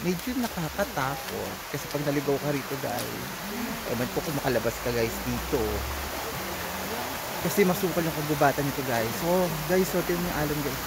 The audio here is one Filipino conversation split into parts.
medyo nakakatakot. Kasi pag naligaw ka rito guys, ewan po kung makalabas ka guys dito. Kasi masukal yung kagubatan nito guys. So guys, so tingnan yung alon guys.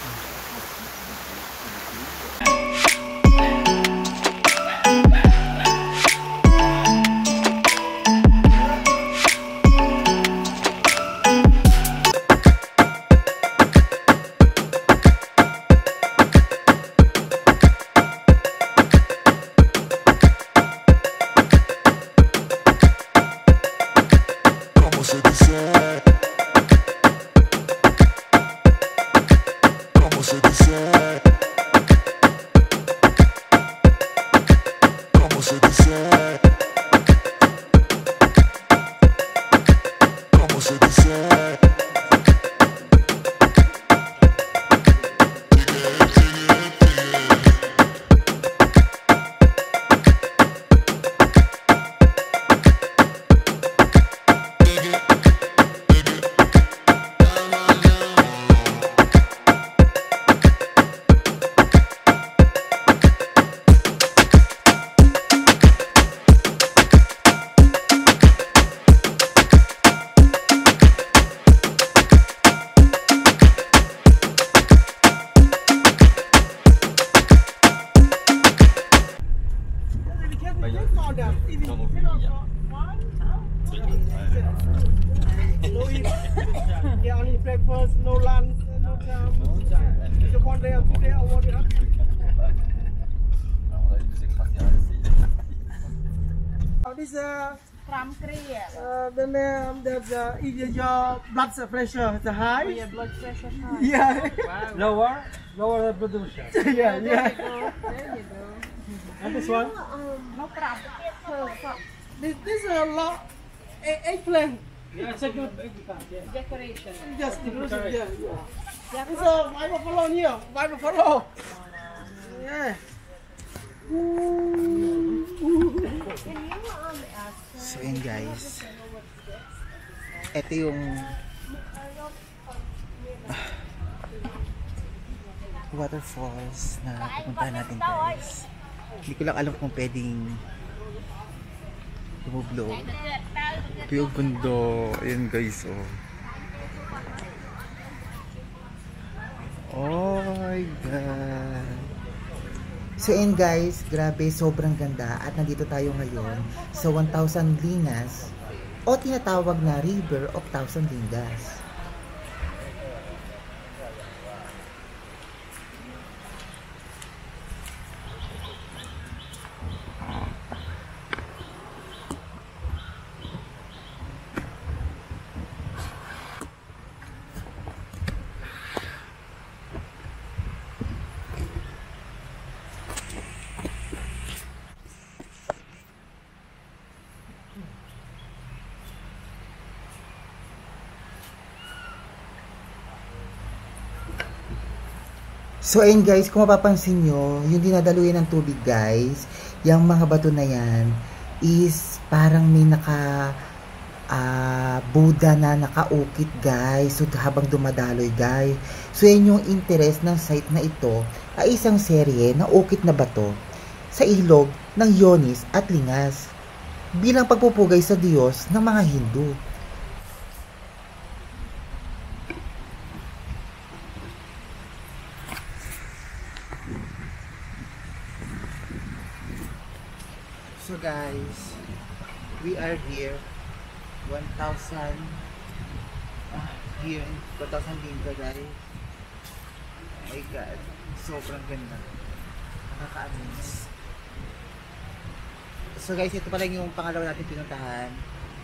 Breakfast, no lunch, no jam. Just one day or 2 days, or what you have. This From Korea. then there's your blood pressure is high. Your blood pressure high. Yeah. Lower the blood pressure. Yeah, yeah. There you go. And this one? No problem. This is a lot eggplant. Yeah, it's a good Decoration. Just yeah. It's a white buffalo here. White buffalo. Yeah. So yun guys, ito yung waterfalls na pupuntahan natin guys. Hindi ko lang alam kung pwedeng tumublog. Ito yung bundo. Ayan guys, oh. Oh my god. So yun guys, grabe, sobrang ganda. At nandito tayo ngayon sa 1,000 Lingas o tinatawag na River of 1,000 Lingas. So ayun guys, kung mapapansin nyo, yung dinadaluyan ng tubig guys, yung mga bato na yan is parang may Buddha na nakaukit guys. So habang dumadaloy guys, so yan yung interest ng site na ito ay isang serye na ukit na bato sa ilog ng Yonis at Lingas bilang pagpupugay sa Diyos ng mga Hindu. So guys, we are here 1,000 here in 1,000 Linga guys. Oh my god, sobrang ganda, nakaka-amaze. So guys, ito pala yung pangalawa natin pinuntahan.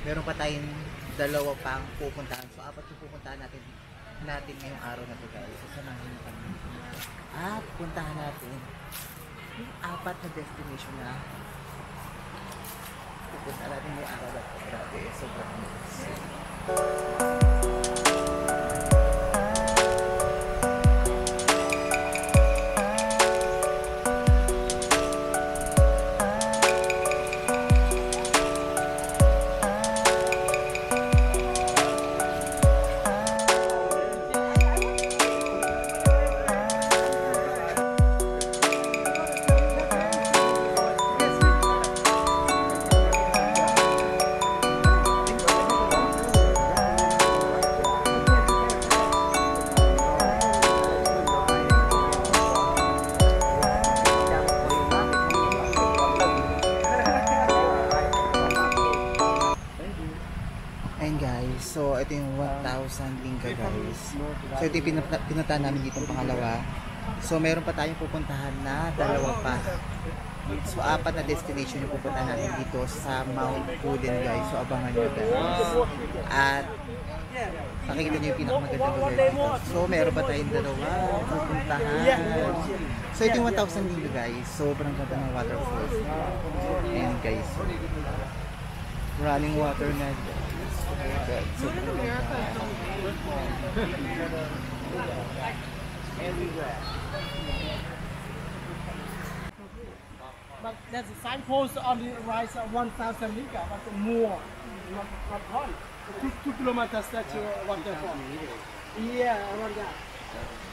Meron pa tayong dalawa pang pupuntahan. So 4 yung pupuntahan natin ngayong araw na to guys. So samahin nyo kami at puntahan natin yung 4 na destination na pupunta natin yung araw na to. Grabe, sobrang nice. guys. So ito yung pinuntahan namin dito pangalawa. So meron pa tayong pupuntahan na dalawa pa. So 4 na destination yung pupuntahan natin dito sa Mount Pulen guys. So abangan nyo guys. At pakikita nyo yung pinakamagandang lugar dito. So meron pa tayong dalawa pupuntahan. So ito yung 1,000 dito guys. Sobrang ganda ng waterfalls. Ayan guys. Running water na guys. So, But there's a signpost on the rise of 1,000 meter, but more, not one. 2 kilometers that you waterfall. Yeah, around that.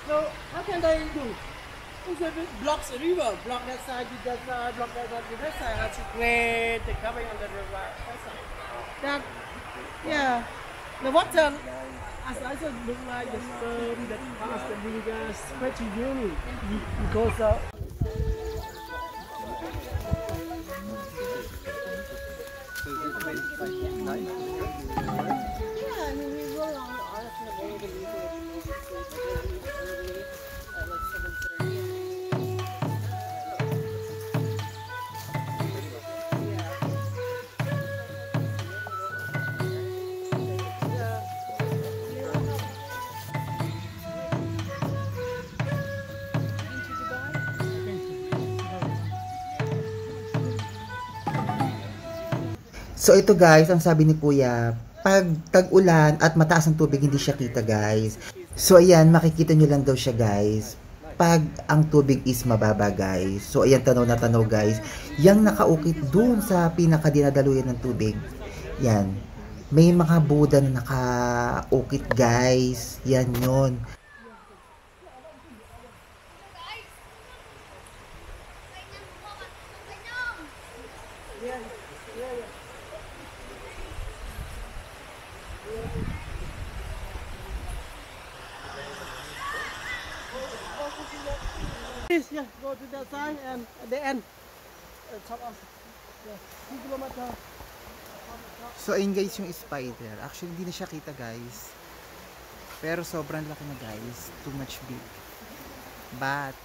So how can they do? It's a bit blocks the river, block that side, that side, block that side, that side. That's great. They're coming on the river. That, yeah, the water, as I said, look like the sperm that past the river, pretty unique because. So ito guys, ang sabi ni Kuya, pag tag-ulan at mataas ang tubig, hindi siya kita guys. So ayan, makikita nyo lang daw siya guys, pag ang tubig is mababa guys. So ayan, tanaw na tanaw guys. Yang nakaukit dun sa pinakadinadaluyan ng tubig. Yan. May mga Buddha na nakaukit guys. Yan yun. Yeah, go to that side and at the end, top of 2 kilometers. So ayun guys yung spider. Actually hindi na siya kita guys. Pero sobrang laki na guys. Too much big. But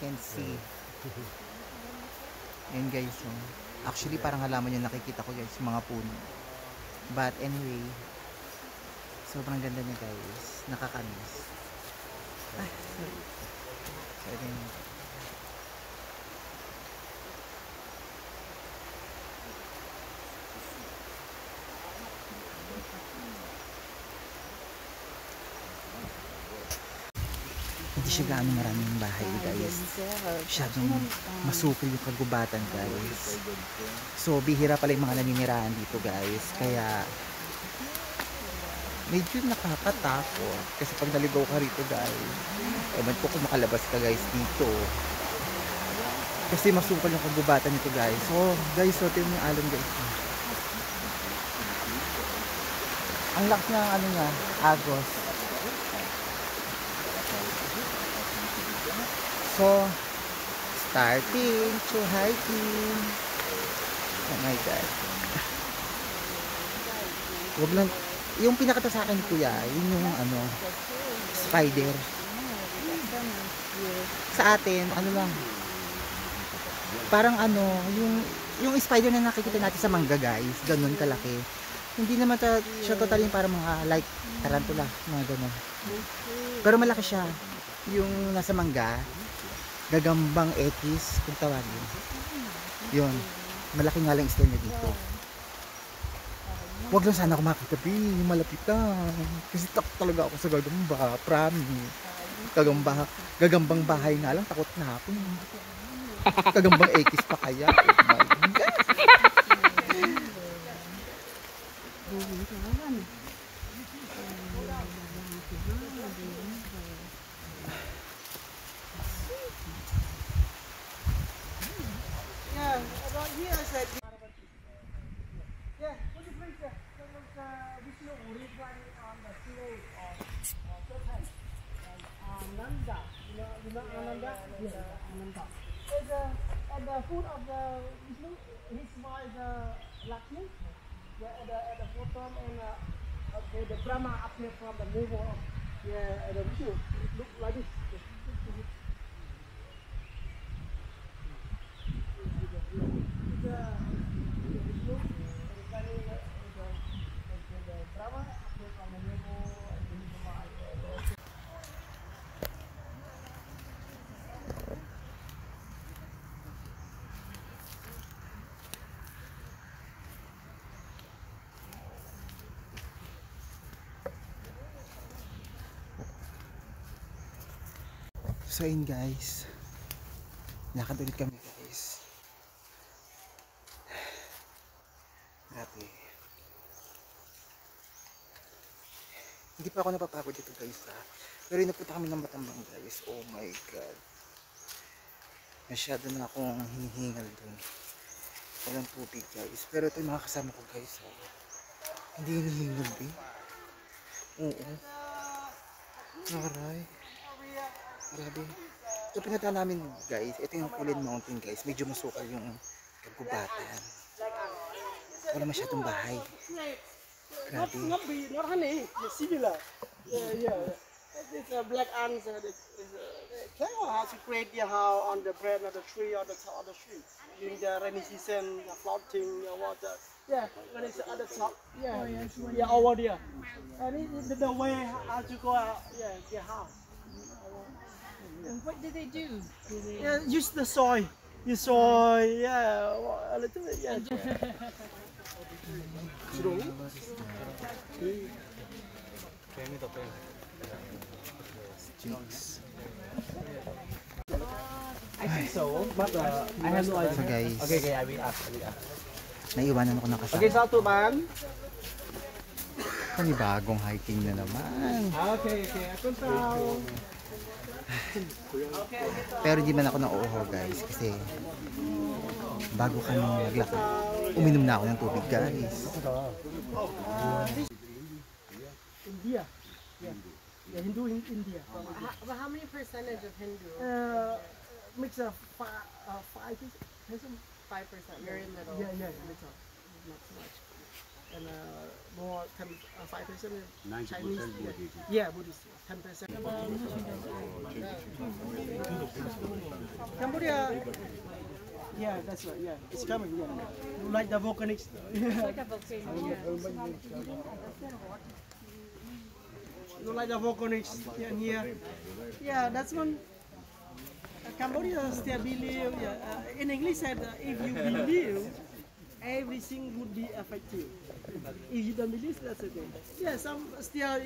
can see. Ayun guys. Actually parang halaman yung nakikita ko guys. Mga puno. But anyway. Sobrang ganda niya guys. Nakakamiss. Ay, sorry. So ayun. Hindi siya gaano maraming bahay guys. Masyadong masukil yung kagubatan guys. So bihira pala yung mga naninirahan dito guys. Kaya medyo nakakatakot. Kasi pag naligaw ka rito guys, ewan ko kung makalabas ka guys dito. Kasi masukal yung kagubatan nito guys. So guys, so tingnan yung alon guys. Ang lakas ng ano nga, agos. So, starting to hiking. Oh my God. Huwag lang, yung pinakita sa akin kuya, yun yung ano, spider. Sa atin, ano lang, parang ano, yung spider na nakikita natin sa mangga guys, ganun kalaki. Hindi naman siya totally parang mga like tarantula, mga ganun. Pero malaki siya. Yung nasa mangga, gagambang X kung tawagin. Yun. Malaki nga lang stone niya dito. Huwag lang sana ako makita, yung malapitan. Kasi takot talaga ako sa gagamba. Promise. Gagambang bahay nga lang, takot na ako. Gagambang X pa kaya. Oh my God. At the foot of the Vishnu, his wife Lakshmi. At the bottom, and the Brahma appeared from the navel of Yeah, and the video look like this. So yun guys, lakad ulit kami guys. Grabe. Hindi pa ako napapagod dito guys ha. Pero napunta kami ng Matambang guys. Oh my god. Masyado na akong hinihingal dun. Walang tubig guys. Pero ito yung mga kasama ko guys ha. Hindi hinihingal eh. Oo. Aray. Grabe. Ito pinata namin guys. Ito yung Kulin Mountain guys. Medyo masukal yung kagubatan. Wala masyadong bahay. Grabe. Not honey. It's similar. Yeah. It's a black ants. They know how to create their house on the branch of the tree or the top of the tree. In the rainy season, the floating water. Yeah, when it's at the top. Yeah, over there. And the way how to go out. Yeah, their house. And what do they do? Yeah, use the soil. Use soil. Yeah, a little bit. Yeah. I think so, but I have no idea. So guys, Okay, I will ask. naiwanan ako ng kasama. Okay, Salto man. Panibagong hiking na naman. Okay. Ako tao. Pero hindi man ako nauuho guys kasi bago kami maglakad, uminom na ako ng tubig guys. India. Yeah, Hindu in India. But how many percentage of Hindu? Mix of 5%. 5%, very little. Yeah, mix of not so much. And more 5% Chinese. Yeah, Buddhist. 10%. Cambodia. Yeah, that's right. Yeah, it's coming. Yeah, like the volcanics. Like a volcano, yeah. You like the volcanics in here? Yeah, that's one. Cambodia still believe. Yeah, in English said if you believe, everything would be effective. If you don't believe, that's okay. Yeah, some still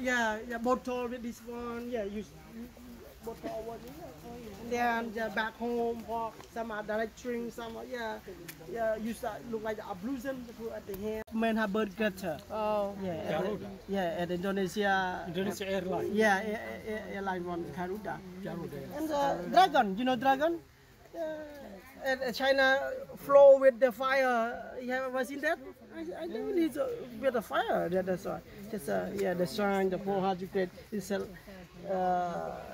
bottle with this one. Yeah, use bottle over here. And then back home for some direct string. Some use look like a bluesem to put at the hand. Men have bird gutter. Oh. At Indonesia. Indonesia Airlines. Yeah, airline one Garuda. And dragon, you know dragon? And China flow with the fire. You have ever seen that? I don't need with the fire. That's why. Just the shrine, the poor how to create is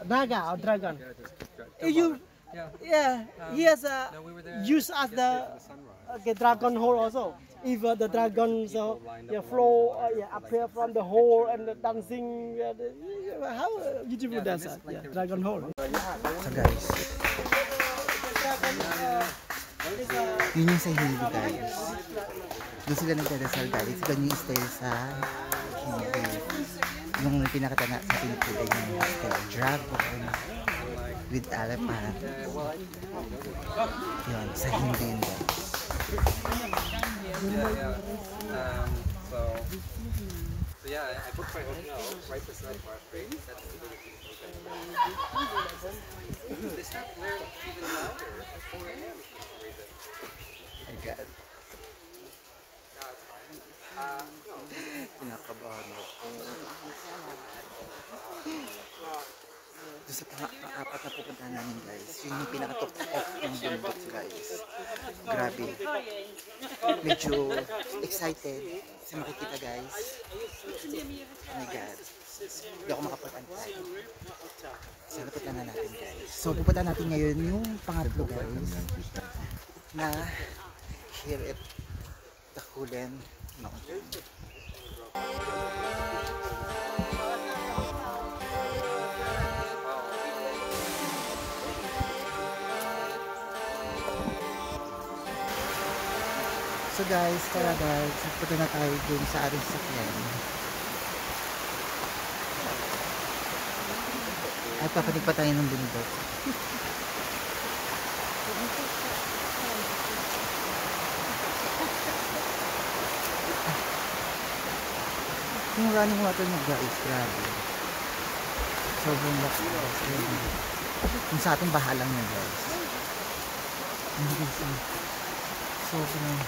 naga or dragon. If you he has used as the dragon hole also. If the dragons flow appear from the hole and the dancing, how beautiful that's dragon hole. So guys, yun yung sa Hindi guys. Doon sila nagdadasal guys. Ganyan yung style sa Hindi. Yung pinakita na sa pinipili yung dragon with elephant. Yun, sa Hindi yun guys. So yeah, I booked my hotel right beside Bar Street. That's the They stopped there even louder at 4 a.m. for some reason. My God. Pinakabahan mo. Doon sa pang-apat na pupuntahan namin guys, yun yung pinaka-top-off ng bundok guys. Grabe. Medyo excited sa makikita guys. Oh my God. Hindi ako makapag-antay. So pupunta na natin guys. So pupunta natin ngayon yung pangatlo guys na here at the Kulin Mountain. So guys, tara guys, punta na tayo dun sa ating sasakyan. At papanig pa tayo ng bundok. Yung running water niya guys, grabe. Sobrang laki guys. Yung sa ating bahalang niya guys. Hindi guys. Sobrang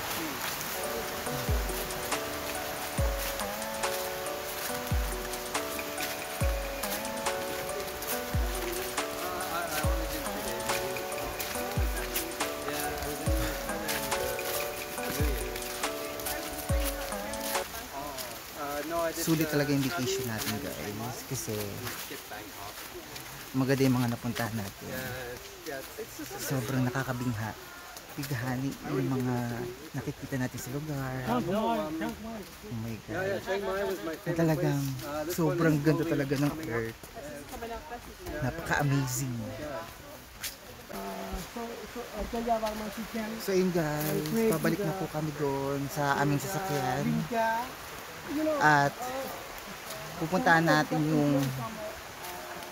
sulit talaga yung vacation natin guys kasi maganda yung mga napuntahan natin. Sobrang nakakabingha bighani yung mga nakikita natin sa lugar. Oh my god, talagang sobrang ganda talaga ng earth, napaka-amazing. So yun guys, pabalik na po kami doon sa aming sasakyan at pupuntahan natin yung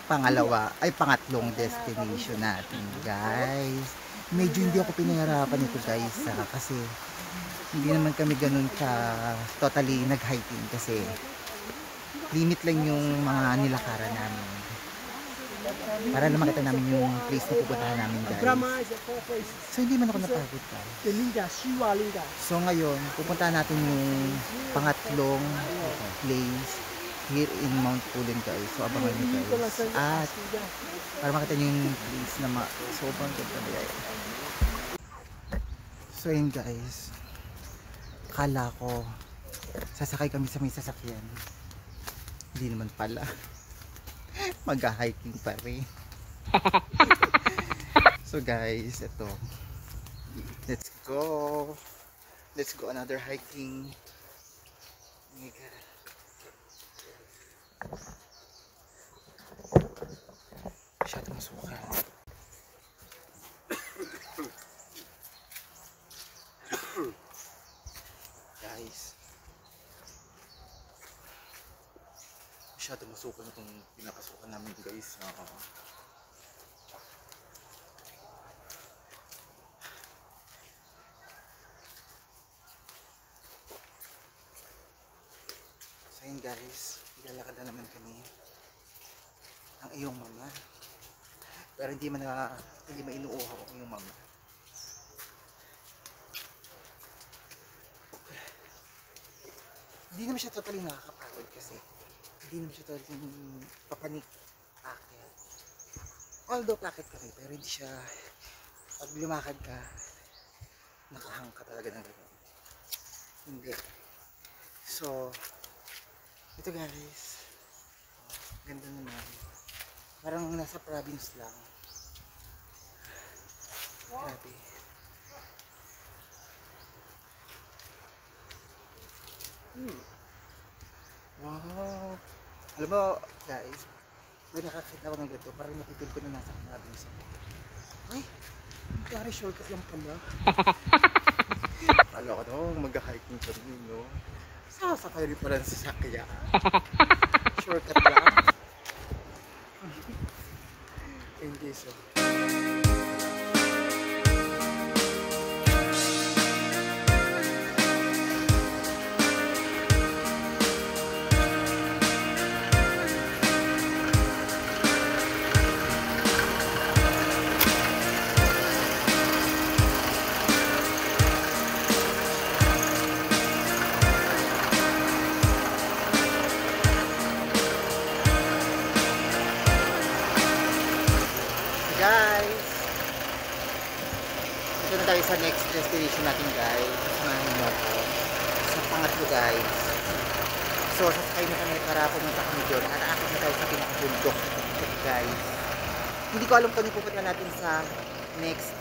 pangatlong destination natin guys. Medyo hindi ako pinahirapan ito guys kasi hindi naman kami ganun ka totally nag-hiking kasi limit lang yung mga nilakaran namin para na makita namin yung place na pupuntahan namin guys. So hindi man ako napagod guys. So ngayon pupuntahan natin yung pangatlong place here in Mount Pulen guys. So abangan nyo guys at para makita nyo yung place na sobrang ganda guys. So yun guys, akala ko sasakay kami sa may sasakyan, hindi naman pala. Mag-hiking pa rin. So guys, ito, let's go another hiking. Oh my god, masyadong masukal. Guys, masyadong masukal na itong pinapasukan namin guys. So yun guys, ilalakad na naman kami ang iyong mama, pero hindi mainuuhaw ang iyong mama. Hindi naman siya totally nakakapagod kasi hindi naman siya totally papanik akit. Although pakit kami, pero hindi siya, pag lumakad ka nakahang ka talaga ng gano'n. Hindi. So ito guys, ganda naman, parang nasa province lang. Grabe. Wow, alam mo guys, may nakakita ko ng ganito, parang napipil ko na nasa province. Ay, pare shortcut lang pala. Alam ko no, mag-hiking pa rin no, sasakay rin pala sa sasakya. Shortcut lang. Hindi so. Guys, ito na tayo sa next destination natin guys. Samahan nyo ako sa pangatlo guys. So sasakay na kami para pumunta kami doon. Aakit na tayo sa pinakabundok guys. Hindi ko alam kung ano pupunta natin sa next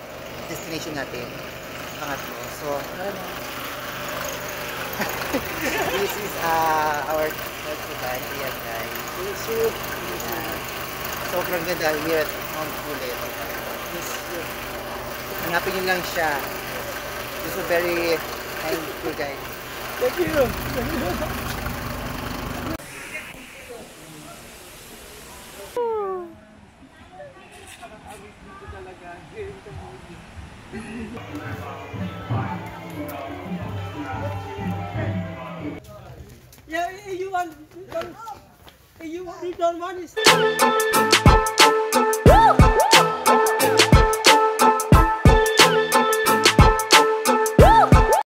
destination natin, pangatlo. So tara na. This is our guys. Ayan guys. Sobrang ganda here at Mount Pulen. Hanapin nyo lang siya. This is very Thank you guys. Thank you. Yeah, you want, you don't want this.